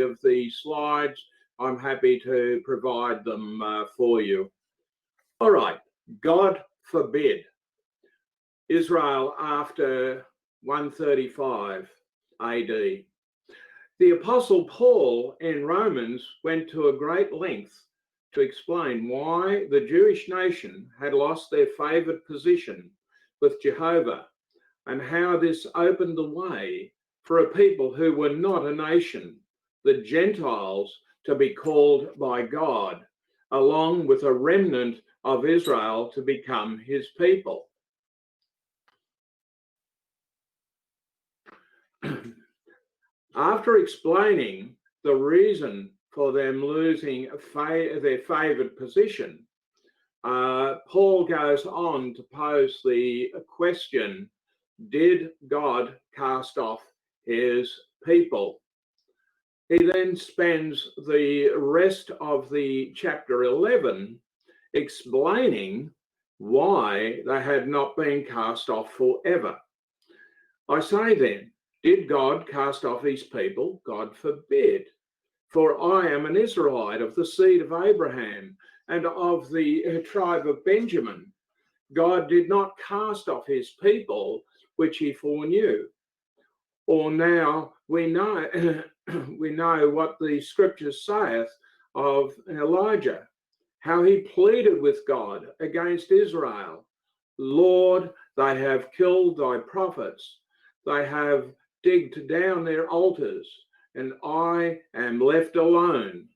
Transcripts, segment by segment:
of the slides, I'm happy to provide them for you. All right, God forbid. Israel after 135 AD. The Apostle Paul in Romans went to a great length to explain why the Jewish nation had lost their favoured position with Jehovah, and how this opened the way for a people who were not a nation, the Gentiles, to be called by God, along with a remnant of Israel to become his people. After explaining the reason for them losing their favoured position, Paul goes on to pose the question, did God cast off his people? He then spends the rest of the chapter 11 explaining why they had not been cast off forever. I say then, did God cast off his people? God forbid. For I am an Israelite of the seed of Abraham and of the tribe of Benjamin. God did not cast off his people, which he foreknew. Or now we know what the scriptures saith of Elijah, how he pleaded with God against Israel. Lord, they have killed thy prophets. They have digged down their altars, and I am left alone,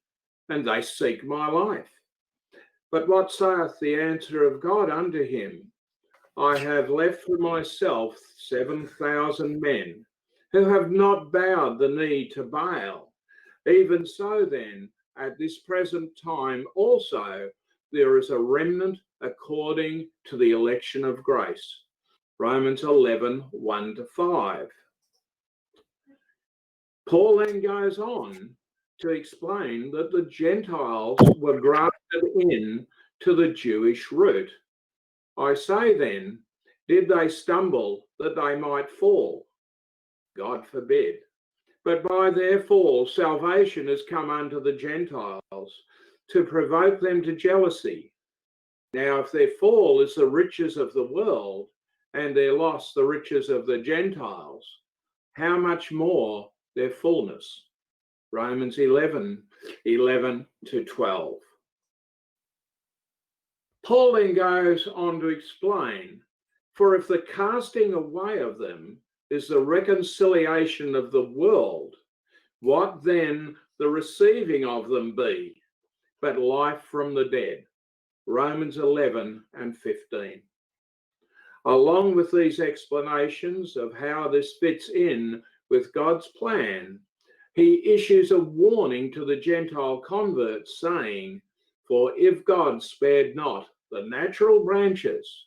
and they seek my life. But what saith the answer of God unto him? I have left for myself 7,000 men who have not bowed the knee to Baal. Even so then, at this present time also, there is a remnant according to the election of grace. Romans 11, 1-5. Paul then goes on to explain that the Gentiles were grafted in to the Jewish root. I say then, did they stumble that they might fall? God forbid. But by their fall, salvation has come unto the Gentiles to provoke them to jealousy. Now, if their fall is the riches of the world, and their loss the riches of the Gentiles, how much more their fullness? Romans 11, 11-12. Paul then goes on to explain, for if the casting away of them is the reconciliation of the world, what then the receiving of them be, but life from the dead? Romans 11 and 15. Along with these explanations of how this fits in with God's plan, he issues a warning to the Gentile converts, saying, for if God spared not the natural branches,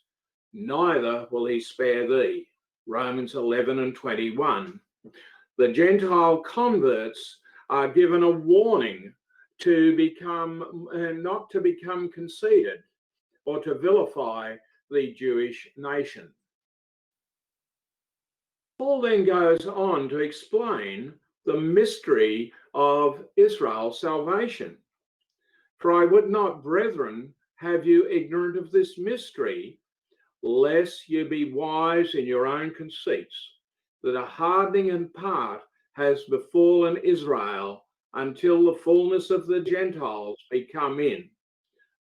neither will he spare thee. Romans 11 and 21. The Gentile converts are given a warning to become, not to become conceited or to vilify the Jewish nation. Paul then goes on to explain the mystery of Israel's salvation. For I would not, brethren, have you ignorant of this mystery, lest you be wise in your own conceits, that a hardening in part has befallen Israel until the fullness of the Gentiles be come in.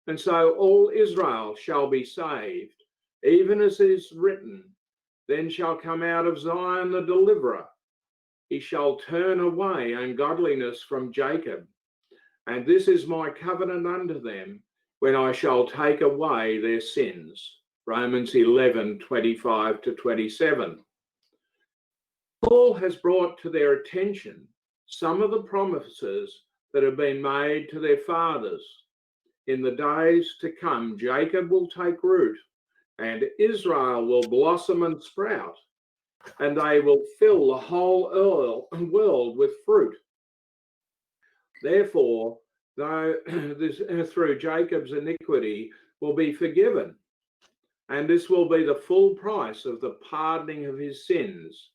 And so all Israel shall be saved, even as it is written, then shall come out of Zion the deliverer. He shall turn away ungodliness from Jacob. And this is my covenant unto them, when I shall take away their sins. Romans 11, 25-27. Paul has brought to their attention some of the promises that have been made to their fathers. In the days to come, Jacob will take root, and Israel will blossom and sprout, and they will fill the whole world with fruit. Therefore, though this through Jacob's iniquity will be forgiven, and this will be the full price of the pardoning of his sins,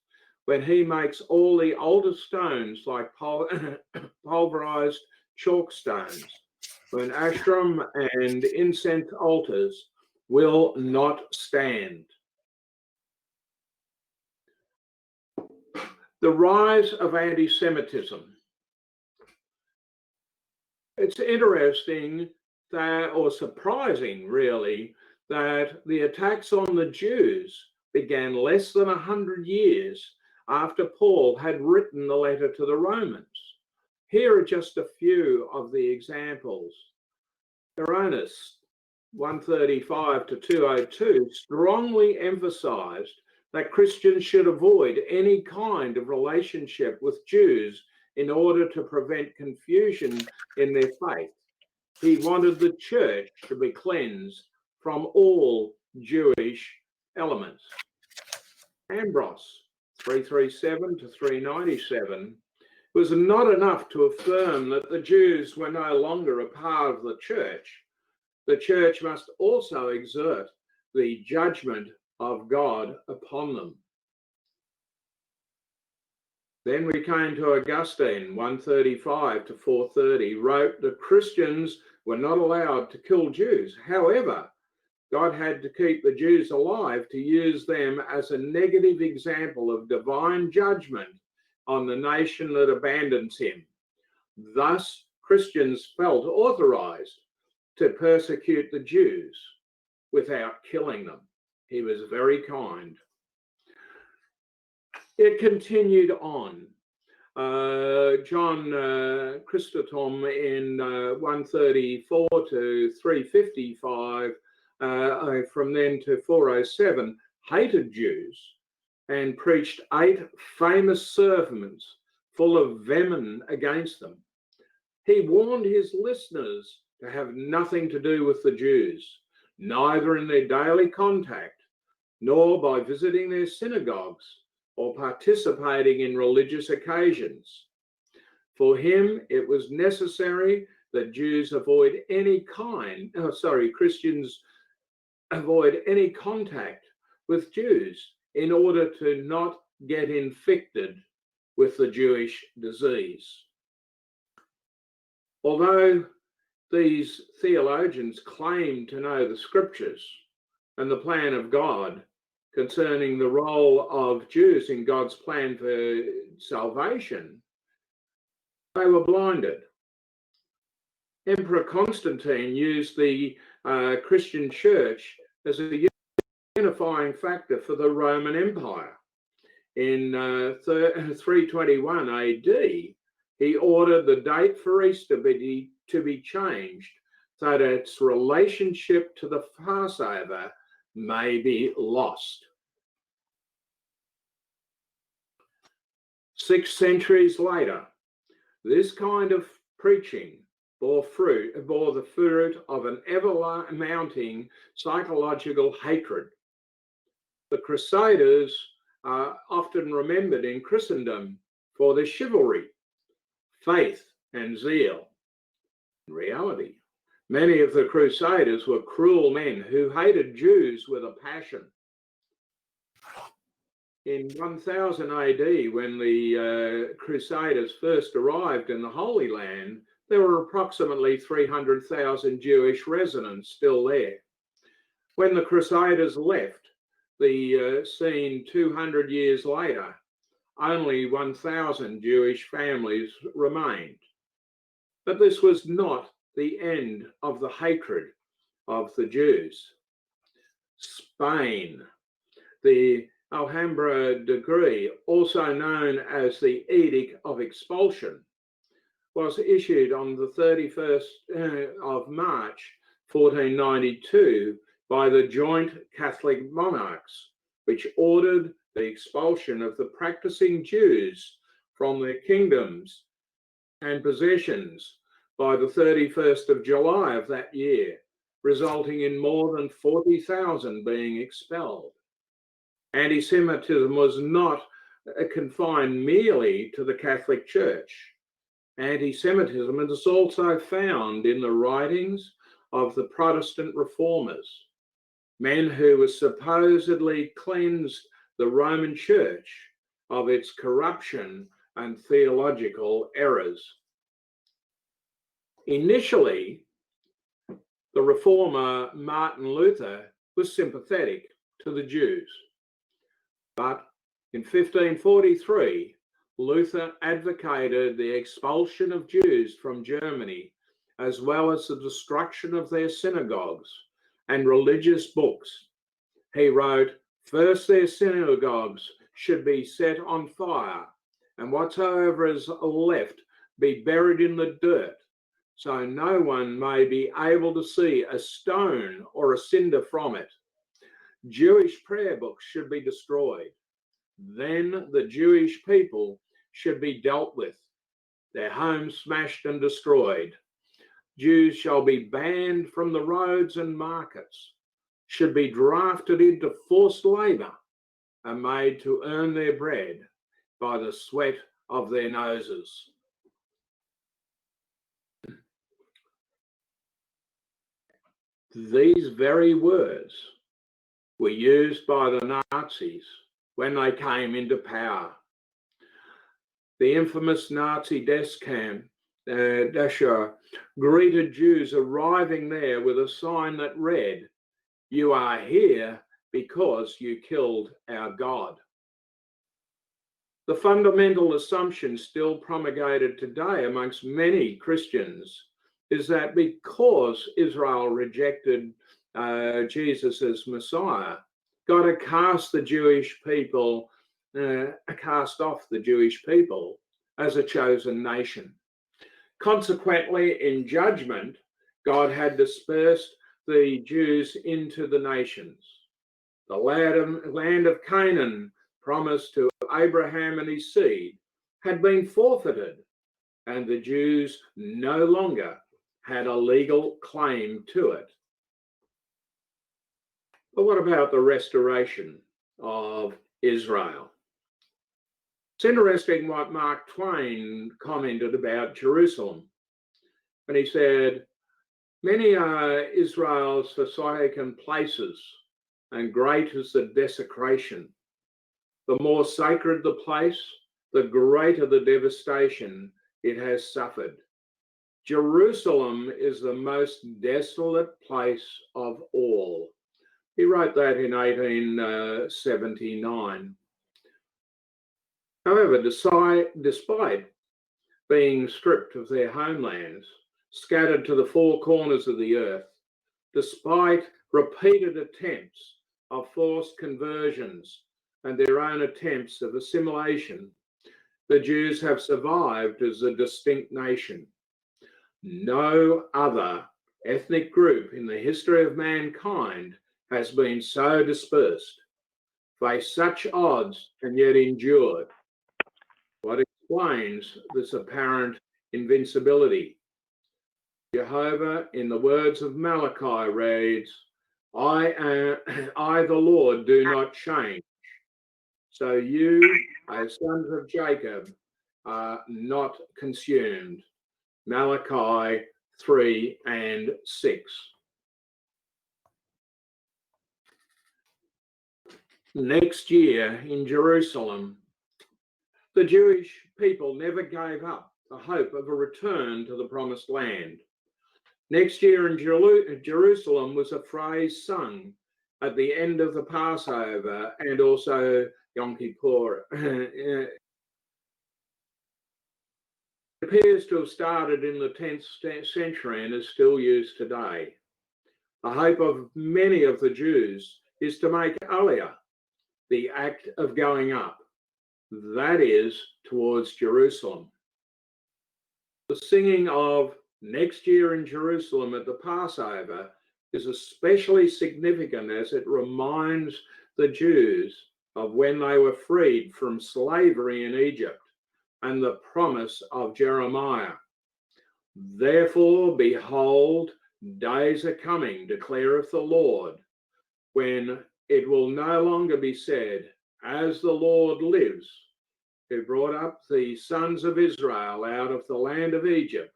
when he makes all the older stones like pulverized chalk stones, when ashram and incense altars will not stand. The rise of anti-Semitism. It's interesting that, or surprising really, that the attacks on the Jews began less than 100 years after Paul had written the letter to the Romans. Here are just a few of the examples. Hieronymus 135 to 202 strongly emphasized that Christians should avoid any kind of relationship with Jews in order to prevent confusion in their faith. He wanted the church to be cleansed from all Jewish elements. Ambrose 337 to 397 was not enough to affirm that the Jews were no longer a part of the church. The church must also exert the judgment of God upon them. Then we came to Augustine, 135 to 430, wrote that Christians were not allowed to kill Jews. However, God had to keep the Jews alive to use them as a negative example of divine judgment on the nation that abandons him. Thus, Christians felt authorized to persecute the Jews without killing them. He was very kind. It continued on. John Chrysostom in 134 to 355, from then to 407, hated Jews and preached 8 famous sermons full of venom against them. He warned his listeners to have nothing to do with the Jews, neither in their daily contact, nor by visiting their synagogues or participating in religious occasions. For him, it was necessary that Christians avoid any contact with Jews in order to not get infected with the Jewish disease. Although these theologians claim to know the scriptures and the plan of God concerning the role of Jews in God's plan for salvation, they were blinded. Emperor Constantine used the Christian church as a unifying factor for the Roman Empire. In 321 AD, he ordered the date for Easter to be changed so that its relationship to the Passover may be lost. 6 centuries later, this kind of preaching bore the fruit of an ever-mounting psychological hatred. The Crusaders are often remembered in Christendom for their chivalry, faith, and zeal. In reality, many of the Crusaders were cruel men who hated Jews with a passion. In 1000 AD, when the Crusaders first arrived in the Holy Land, there were approximately 300,000 Jewish residents still there. When the Crusaders left the scene 200 years later, only 1,000 Jewish families remained. But this was not the end of the hatred of the Jews. Spain, the Alhambra decree, also known as the Edict of Expulsion, was issued on the 31st of March 1492 by the joint Catholic monarchs, which ordered the expulsion of the practicing Jews from their kingdoms and possessions by the 31st of July of that year, resulting in more than 40,000 being expelled. Anti-Semitism was not confined merely to the Catholic Church. Anti-Semitism is also found in the writings of the Protestant reformers, men who were supposedly cleansed the Roman Church of its corruption and theological errors. Initially, the reformer Martin Luther was sympathetic to the Jews, but in 1543, Luther advocated the expulsion of Jews from Germany, as well as the destruction of their synagogues and religious books. He wrote, "First their synagogues should be set on fire, and whatsoever is left be buried in the dirt, so no one may be able to see a stone or a cinder from it. Jewish prayer books should be destroyed. Then the Jewish people should be dealt with, their homes smashed and destroyed. Jews shall be banned from the roads and markets, should be drafted into forced labour and made to earn their bread by the sweat of their noses." These very words were used by the Nazis when they came into power. The infamous Nazi death camp, Dachau, greeted Jews arriving there with a sign that read, "You are here because you killed our God." The fundamental assumption still promulgated today amongst many Christians is that because Israel rejected Jesus as Messiah, God had cast the Jewish people, cast off the Jewish people as a chosen nation. Consequently, in judgment, God had dispersed the Jews into the nations. The land of Canaan, promised to Abraham and his seed, had been forfeited, and the Jews no longer had a legal claim to it. But what about the restoration of Israel? It's interesting what Mark Twain commented about Jerusalem. And he said, "Many are Israel's forsaken places, and great is the desecration. The more sacred the place, the greater the devastation it has suffered. Jerusalem is the most desolate place of all." He wrote that in 1879. However, despite being stripped of their homelands, scattered to the four corners of the earth, despite repeated attempts of forced conversions and their own attempts of assimilation, the Jews have survived as a distinct nation. No other ethnic group in the history of mankind has been so dispersed, faced such odds, and yet endured. What explains this apparent invincibility? Jehovah, in the words of Malachi, reads, I, the Lord, do not change. So you, O sons of Jacob, are not consumed. Malachi 3 and 6. Next year in Jerusalem, the Jewish people never gave up the hope of a return to the promised land. Next year in Jerusalem was a phrase sung at the end of the Passover and also Yom Kippur. It appears to have started in the 10th century and is still used today. The hope of many of the Jews is to make Aliyah, the act of going up, that is, towards Jerusalem. The singing of Next Year in Jerusalem at the Passover is especially significant as it reminds the Jews of when they were freed from slavery in Egypt and the promise of Jeremiah. Therefore, behold, days are coming, declareth the Lord, when it will no longer be said, as the Lord lives, who brought up the sons of Israel out of the land of Egypt,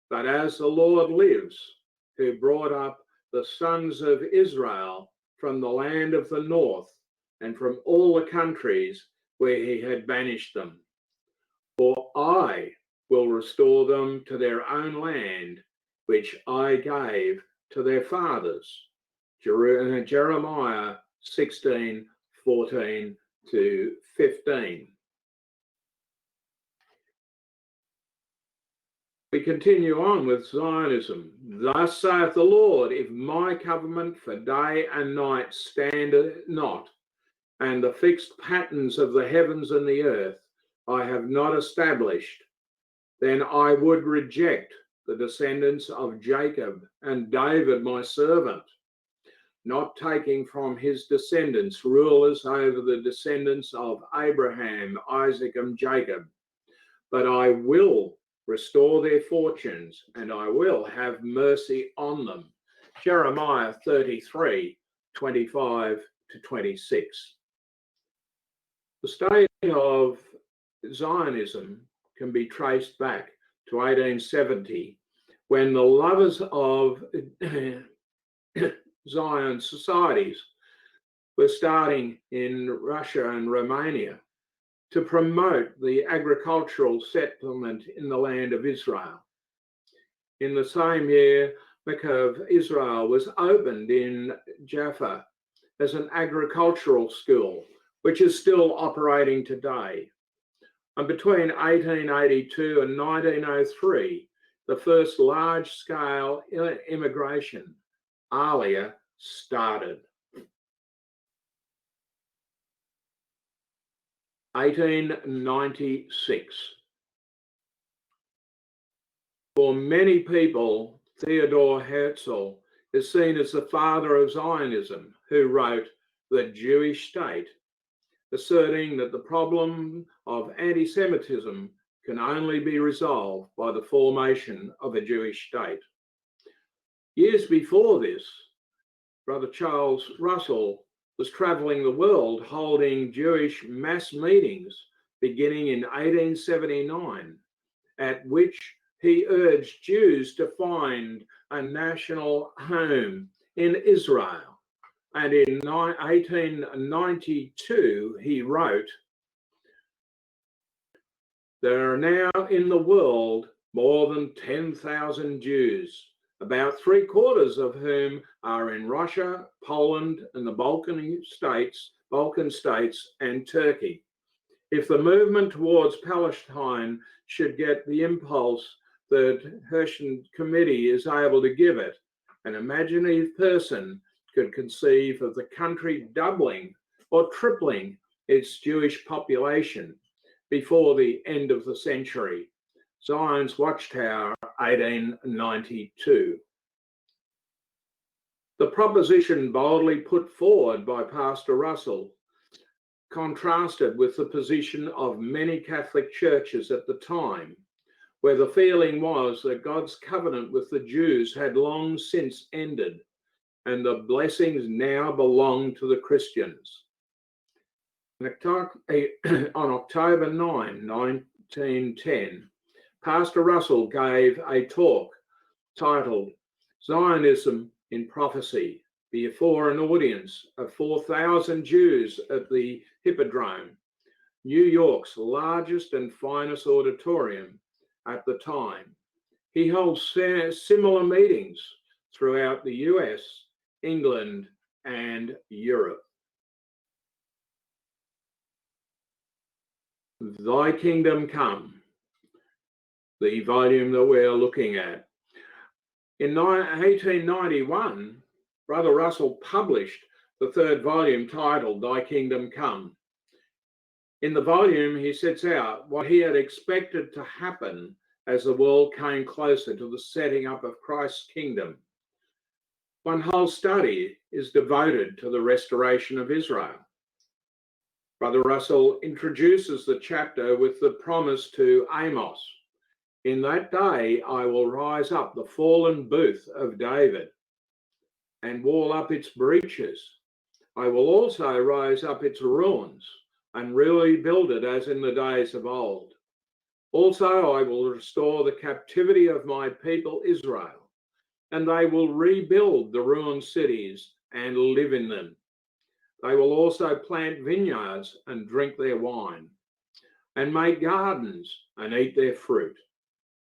but as the Lord lives, who brought up the sons of Israel from the land of the north and from all the countries where he had banished them. For I will restore them to their own land, which I gave to their fathers. Jeremiah 16:14 to 15. We continue on with Zionism. Thus saith the Lord, if my covenant for day and night stand not, and the fixed patterns of the heavens and the earth I have not established, then I would reject the descendants of Jacob and David my servant, not taking from his descendants rulers over the descendants of Abraham, Isaac, and Jacob. But I will restore their fortunes, and I will have mercy on them. Jeremiah 33:25 to 26. The state of Zionism can be traced back to 1870, when the lovers of Zion societies were starting in Russia and Romania to promote the agricultural settlement in the land of Israel. In the same year, Mecca of Israel was opened in Jaffa as an agricultural school, which is still operating today. And between 1882 and 1903, the first large-scale immigration, Aliyah, started. 1896. For many people, Theodor Herzl is seen as the father of Zionism, who wrote The Jewish State, asserting that the problem of anti-Semitism can only be resolved by the formation of a Jewish state. Years before this, Brother Charles Russell was traveling the world holding Jewish mass meetings beginning in 1879, at which he urged Jews to find a national home in Israel. And in 1892, he wrote, there are now in the world more than 10,000 Jews, about 3/4 of whom are in Russia, Poland, and the Balkan states, and Turkey. If the movement towards Palestine should get the impulse that Herschen Committee is able to give it, an imaginative person could conceive of the country doubling or tripling its Jewish population before the end of the century. Zion's Watchtower, 1892. The proposition boldly put forward by Pastor Russell contrasted with the position of many Catholic churches at the time, where the feeling was that God's covenant with the Jews had long since ended, and the blessings now belong to the Christians. On October 9, 1910, Pastor Russell gave a talk titled Zionism in Prophecy before an audience of 4,000 Jews at the Hippodrome, New York's largest and finest auditorium at the time. He held similar meetings throughout the US, England, and Europe. Thy Kingdom Come, the volume that we're looking at. In 1891, Brother Russell published the third volume titled Thy Kingdom Come. In the volume, he sets out what he had expected to happen as the world came closer to the setting up of Christ's kingdom. One whole study is devoted to the restoration of Israel. Brother Russell introduces the chapter with the promise to Amos, in that day I will rise up the fallen booth of David and wall up its breaches. I will also rise up its ruins and really build it as in the days of old. Also, I will restore the captivity of my people Israel, and they will rebuild the ruined cities and live in them. They will also plant vineyards and drink their wine, and make gardens and eat their fruit.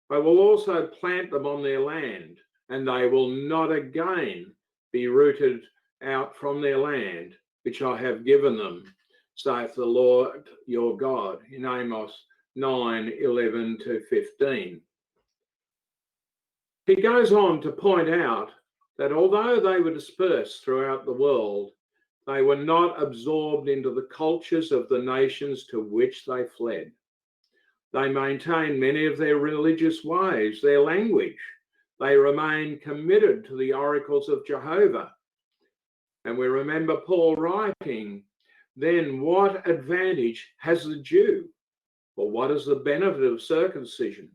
I will also plant them on their land, and they will not again be rooted out from their land, which I have given them, saith the Lord your God, in Amos 9:11-15. He goes on to point out that although they were dispersed throughout the world, they were not absorbed into the cultures of the nations to which they fled. They maintained many of their religious ways, their language. They remained committed to the oracles of Jehovah. And we remember Paul writing, then what advantage has the Jew? Or what is the benefit of circumcision?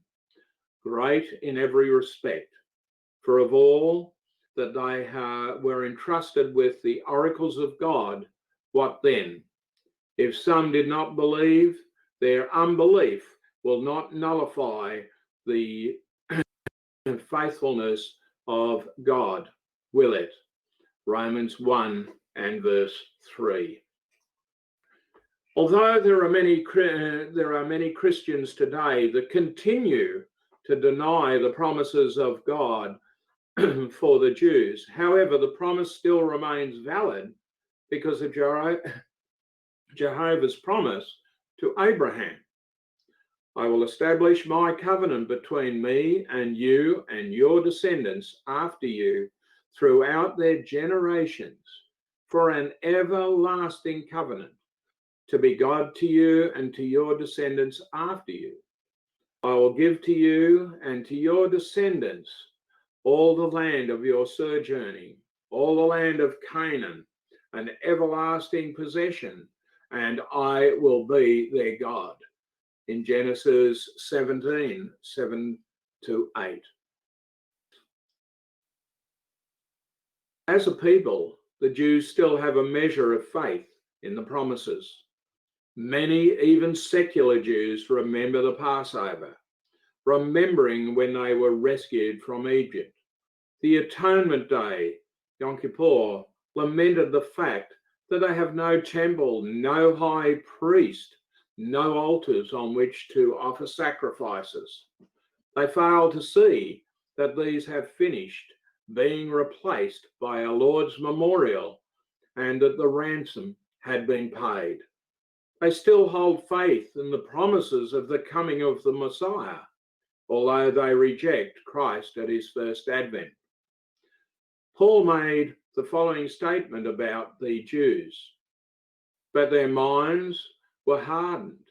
Great in every respect. For of all that they were entrusted with the oracles of God, what then? If some did not believe, their unbelief will not nullify the faithfulness of God, will it? Romans 1:3. Although there are many Christians today that continue to deny the promises of God for the Jews, however, the promise still remains valid because of Jehovah's promise to Abraham. I will establish my covenant between me and you and your descendants after you throughout their generations for an everlasting covenant, to be God to you and to your descendants after you. I will give to you and to your descendants all the land of your sojourning, all the land of Canaan, an everlasting possession, and I will be their God. In Genesis 17:7-8. As a people, the Jews still have a measure of faith in the promises. Many, even secular Jews, remember the Passover, remembering when they were rescued from Egypt. The Atonement Day, Yom Kippur, lamented the fact that they have no temple, no high priest, no altars on which to offer sacrifices. They fail to see that these have finished, being replaced by our Lord's memorial, and that the ransom had been paid. They still hold faith in the promises of the coming of the Messiah, although they reject Christ at his first advent. Paul made the following statement about the Jews, but their minds were hardened.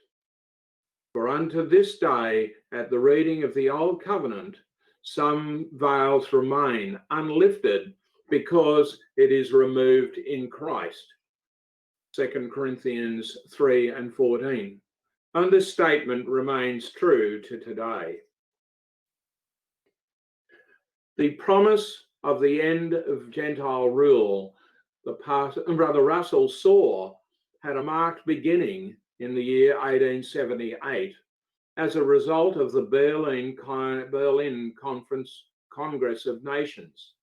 For unto this day, at the reading of the Old Covenant, some veils remain unlifted because it is removed in Christ. 2 Corinthians 3:14. And this statement remains true to today. The promise of the end of Gentile rule, Brother Russell saw, had a marked beginning in the year 1878 as a result of the Berlin Congress of Nations.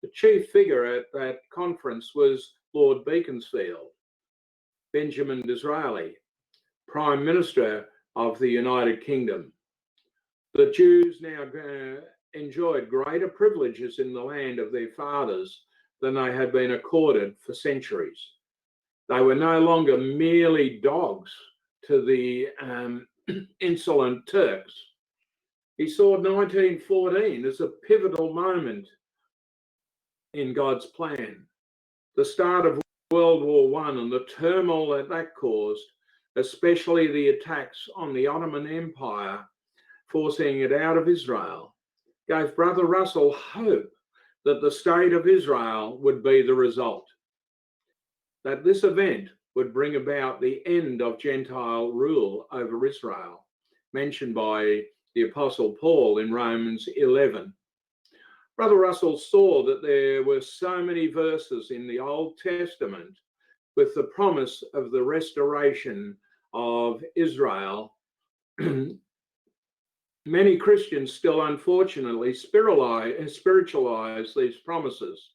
The chief figure at that conference was Lord Beaconsfield, Benjamin Disraeli, Prime Minister of the United Kingdom. The Jews now enjoyed greater privileges in the land of their fathers than they had been accorded for centuries. They were no longer merely dogs to the insolent Turks. He saw 1914 as a pivotal moment in God's plan. The start of World War I and the turmoil that caused, especially the attacks on the Ottoman Empire, forcing it out of Israel, gave Brother Russell hope that the state of Israel would be the result, that this event would bring about the end of Gentile rule over Israel, mentioned by the Apostle Paul in Romans 11. Brother Russell saw that there were so many verses in the Old Testament with the promise of the restoration of Israel. Many Christians still unfortunately spiritualize these promises.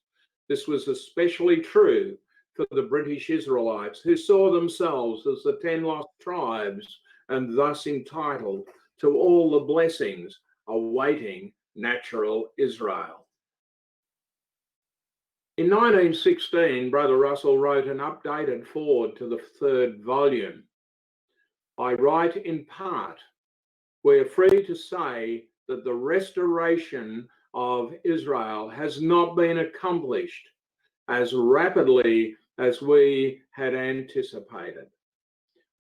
This was especially true for the British Israelites, who saw themselves as the 10 lost tribes and thus entitled to all the blessings awaiting natural Israel. In 1916, Brother Russell wrote an updated foreword to the third volume. I write in part, we are free to say that the restoration of Israel has not been accomplished as rapidly as we had anticipated.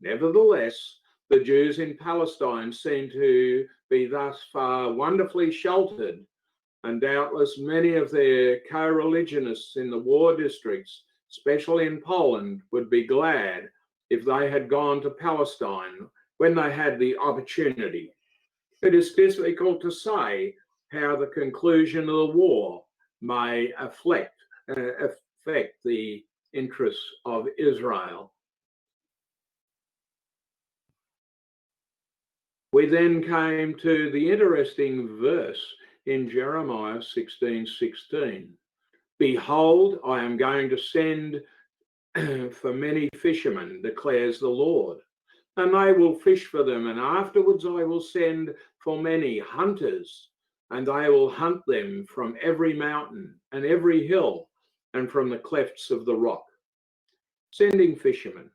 Nevertheless, the Jews in Palestine seem to be thus far wonderfully sheltered, and doubtless many of their co-religionists in the war districts, especially in Poland, would be glad if they had gone to Palestine when they had the opportunity. It is difficult to say how the conclusion of the war may affect the interests of Israel. We then came to the interesting verse in Jeremiah 16:16. Behold, I am going to send for many fishermen, declares the Lord, and they will fish for them, and afterwards I will send for many hunters, and they will hunt them from every mountain and every hill, and from the clefts of the rock. Sending fishermen.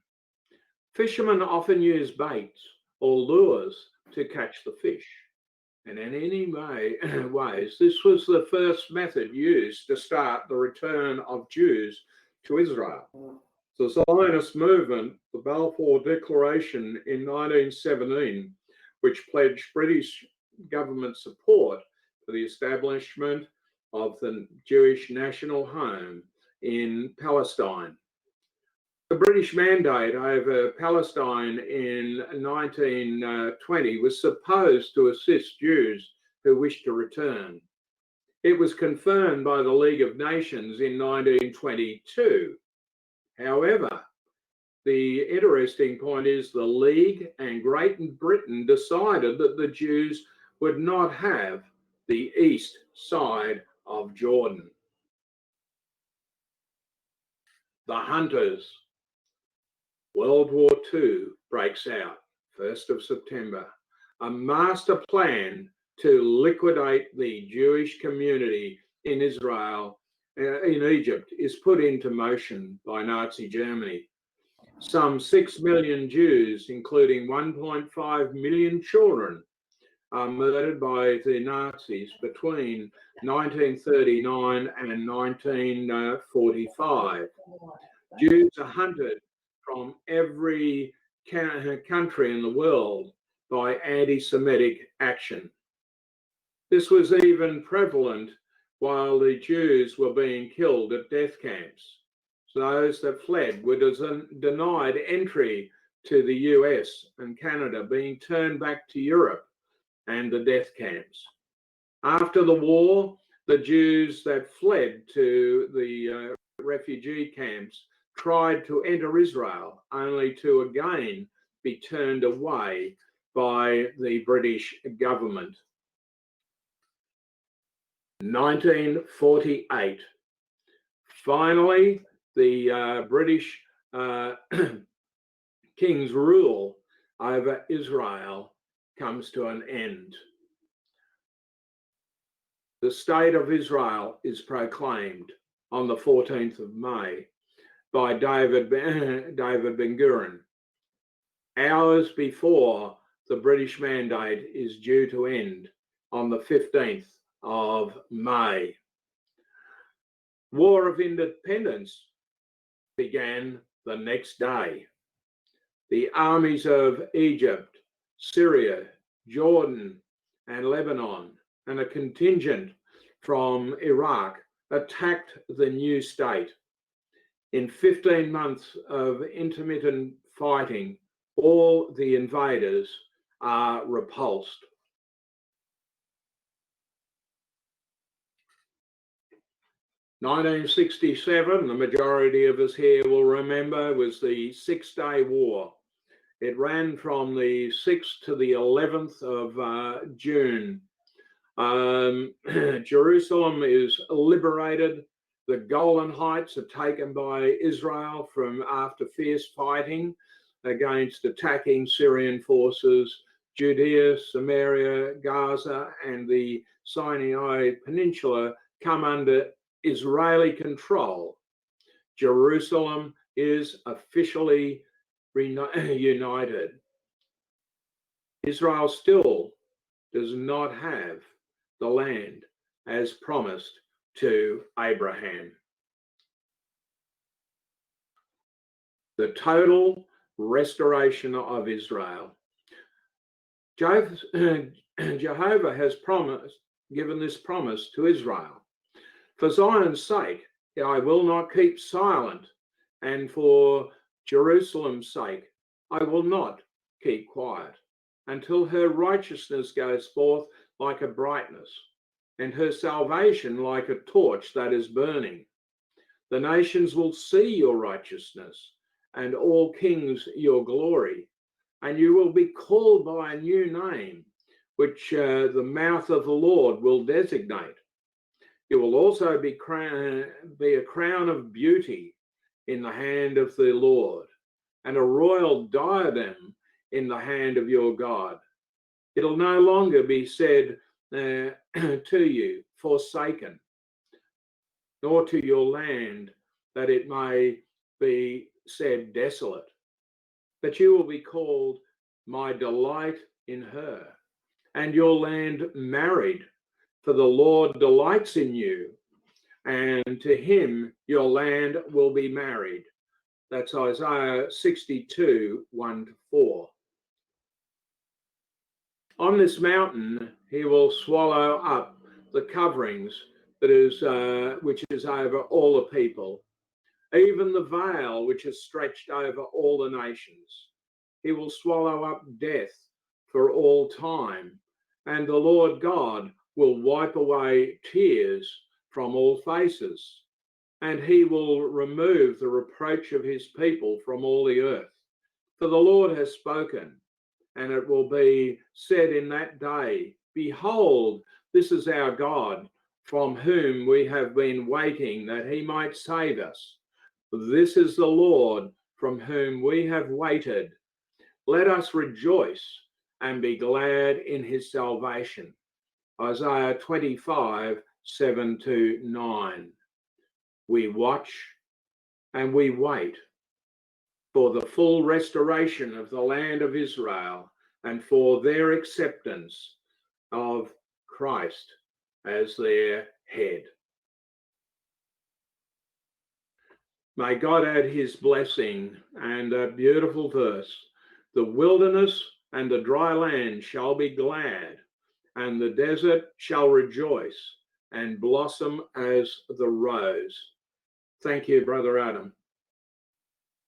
Fishermen often use baits or lures to catch the fish. And in any ways, this was the first method used to start the return of Jews to Israel. The Zionist movement, the Balfour Declaration in 1917, which pledged British government support for the establishment of the Jewish national home in Palestine. The British mandate over Palestine in 1920 was supposed to assist Jews who wished to return. It was confirmed by the League of Nations in 1922. However, the interesting point is the League and Great Britain decided that the Jews would not have the east side of Jordan. The hunters. World War II breaks out, 1st of September. A master plan to liquidate the Jewish community in Israel, in Egypt, is put into motion by Nazi Germany. Some 6 million Jews, including 1.5 million children, are murdered by the Nazis between 1939 and 1945. Jews are hunted from every country in the world by anti-Semitic action. This was even prevalent while the Jews were being killed at death camps. So those that fled were denied entry to the US and Canada, being turned back to Europe and the death camps. After the war, the Jews that fled to the refugee camps tried to enter Israel, only to again be turned away by the British government. 1948. Finally, the British king's rule over Israel comes to an end. The state of Israel is proclaimed on the 14th of May by David Ben-Gurion, hours before the British mandate is due to end on the 15th of May. War of Independence began the next day. The armies of Egypt, Syria, Jordan, and Lebanon, and a contingent from Iraq attacked the new state. In 15 months of intermittent fighting, all the invaders are repulsed. In 1967, the majority of us here will remember, was the Six-Day War. It ran from the 6th to the 11th of June. Jerusalem is liberated The Golan Heights are taken by Israel from after fierce fighting against attacking Syrian forces. Judea, Samaria, Gaza, and the Sinai Peninsula come under Israeli control. Jerusalem is officially united. Israel still does not have the land as promised to Abraham. The total restoration of Israel. Jehovah has given this promise to Israel. For Zion's sake, I will not keep silent, and for Jerusalem's sake, I will not keep quiet, until her righteousness goes forth like a brightness, and her salvation like a torch that is burning. The nations will see your righteousness, and all kings your glory, and you will be called by a new name, which the mouth of the Lord will designate. You will also be a crown of beauty in the hand of the Lord, and a royal diadem in the hand of your God. It'll no longer be said to you, forsaken, nor to your land that it may be said desolate, but you will be called my delight in her, and your land married, for the Lord delights in you, and to him your land will be married. That's Isaiah 62, 1-4. On this mountain, he will swallow up the coverings that is, which is over all the people, even the veil which is stretched over all the nations. He will swallow up death for all time, and the Lord God will wipe away tears from all faces, and he will remove the reproach of his people from all the earth. For the Lord has spoken, and it will be said in that day, behold, this is our God, from whom we have been waiting that he might save us. This is the Lord, from whom we have waited. Let us rejoice and be glad in his salvation. Isaiah 25, 7-9. We watch and we wait for the full restoration of the land of Israel and for their acceptance of Christ as their head. May God add his blessing. And a beautiful verse. The wilderness and the dry land shall be glad, and the desert shall rejoice and blossom as the rose. Thank you, Brother Adam.